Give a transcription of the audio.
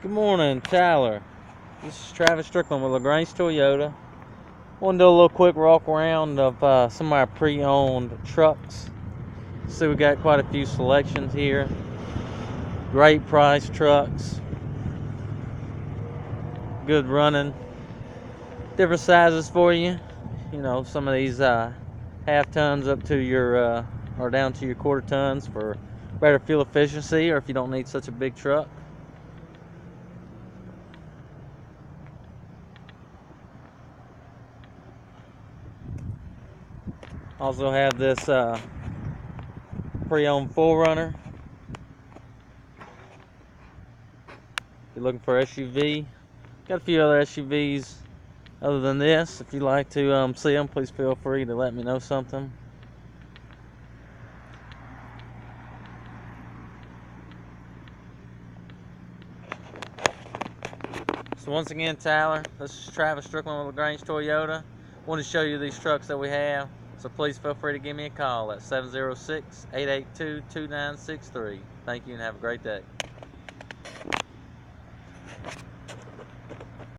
Good morning, Tyler. This is Travis Strickland with LaGrange Toyota. Want to do a little quick walk around of some of our pre-owned trucks. See, we got quite a few selections here. Great price trucks. Good running. Different sizes for you. You know, some of these half tons up to your or down to your quarter tons for better fuel efficiency, or if you don't need such a big truck. Also have this pre-owned 4Runner. If you're looking for SUV, got a few other SUVs other than this. If you'd like to see them, please feel free to let me know something. So once again, Tyler, this is Travis Strickland with LaGrange Toyota. I want to show you these trucks that we have, so please feel free to give me a call at 706-882-2963. Thank you and have a great day.